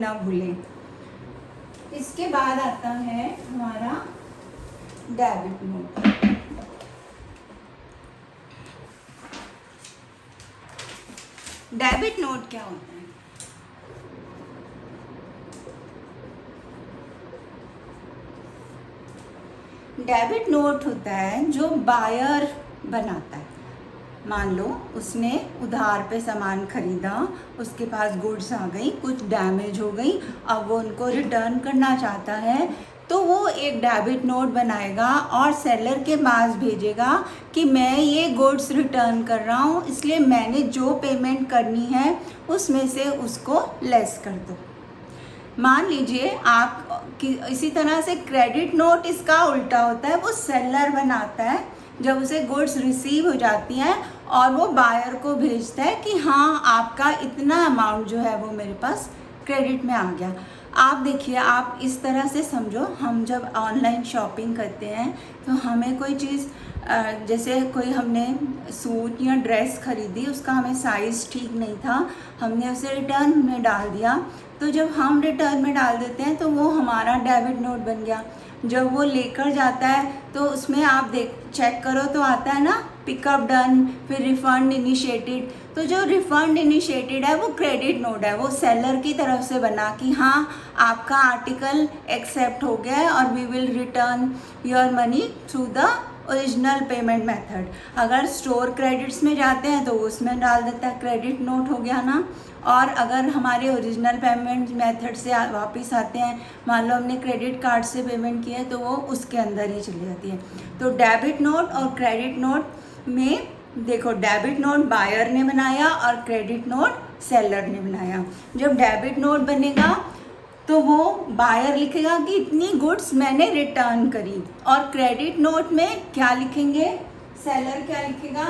ना भूलें। इसके बाद आता है हमारा डेबिट नोट। डेबिट नोट क्या होता है? डेबिट नोट होता है जो बायर बनाता है। मान लो उसने उधार पे सामान खरीदा, उसके पास गुड्स आ गई, कुछ डैमेज हो गई, अब वो उनको रिटर्न करना चाहता है, तो वो एक डेबिट नोट बनाएगा और सेलर के पास भेजेगा कि मैं ये गुड्स रिटर्न कर रहा हूँ, इसलिए मैंने जो पेमेंट करनी है उसमें से उसको लेस कर दो। मान लीजिए आप इसी तरह से क्रेडिट नोट इसका उल्टा होता है, वो सेलर बनाता है जब उसे गुड्स रिसीव हो जाती हैं और वो बायर को भेजता है कि हाँ आपका इतना अमाउंट जो है वो मेरे पास क्रेडिट में आ गया। आप देखिए, आप इस तरह से समझो, हम जब ऑनलाइन शॉपिंग करते हैं तो हमें कोई चीज़ जैसे कोई हमने सूट या ड्रेस खरीदी, उसका हमें साइज़ ठीक नहीं था, हमने उसे रिटर्न में डाल दिया, तो जब हम रिटर्न में डाल देते हैं तो वो हमारा डेबिट नोट बन गया। जब वो लेकर जाता है तो उसमें आप चेक करो तो आता है ना पिकअप डन, फिर रिफ़ंड इनिशिएटेड। तो जो रिफ़ंड इनिशिएटेड है वो क्रेडिट नोट है, वो सेलर की तरफ से बना कि हाँ आपका आर्टिकल एक्सेप्ट हो गया है और we will return your money through the original payment method. अगर स्टोर क्रेडिट्स में जाते हैं तो उसमें डाल देता है क्रेडिट नोट, हो गया ना। और अगर हमारे ओरिजिनल पेमेंट मेथड से वापस आते हैं, मान लो हमने क्रेडिट कार्ड से पेमेंट किया है, तो वो उसके अंदर ही चली जाती है। तो डेबिट नोट और क्रेडिट नोट में देखो, डेबिट नोट बायर ने बनाया और क्रेडिट नोट सेलर ने बनाया। जब डेबिट नोट बनेगा तो वो बायर लिखेगा कि इतनी गुड्स मैंने रिटर्न करी, और क्रेडिट नोट में क्या लिखेंगे, सेलर क्या लिखेगा,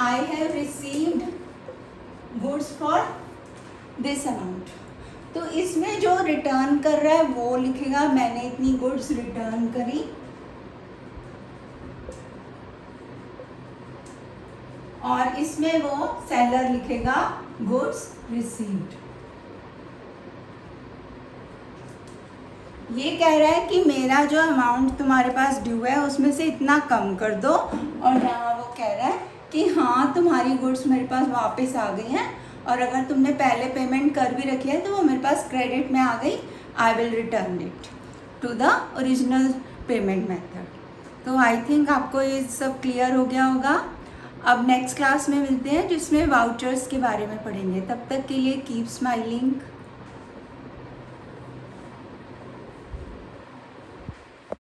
I have received goods for this amount. तो इसमें जो रिटर्न कर रहा है वो लिखेगा मैंने इतनी गुड्स रिटर्न करी, और इसमें वो सेलर लिखेगा गुड्स रिसीव्ड। ये कह रहा है कि मेरा जो अमाउंट तुम्हारे पास ड्यू है उसमें से इतना कम कर दो, और यहाँ वो कह रहा है कि हाँ तुम्हारी गुड्स मेरे पास वापस आ गई हैं, और अगर तुमने पहले पेमेंट कर भी रखी है तो वो मेरे पास क्रेडिट में आ गई, I will return it to the original payment method. तो आई थिंक आपको ये सब क्लियर हो गया होगा। अब नेक्स्ट क्लास में मिलते हैं जिसमें वाउचर्स के बारे में पढ़ेंगे। तब तक के लिए कीप स्माइलिंग।